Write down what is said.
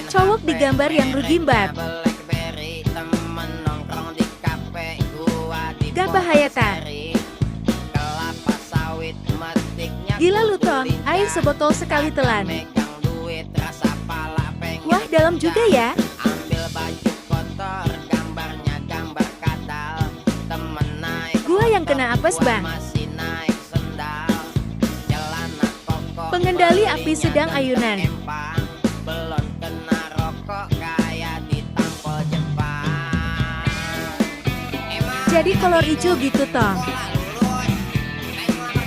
Cowok digambar yang rugimbat. Gabah Hayata. Gila lu Ton, air sebotol sekali telan. Wah dalam juga ya. Gua yang kena apes bang. Pengendali api sedang ayunan. Jadi kolor hijau gitu toh.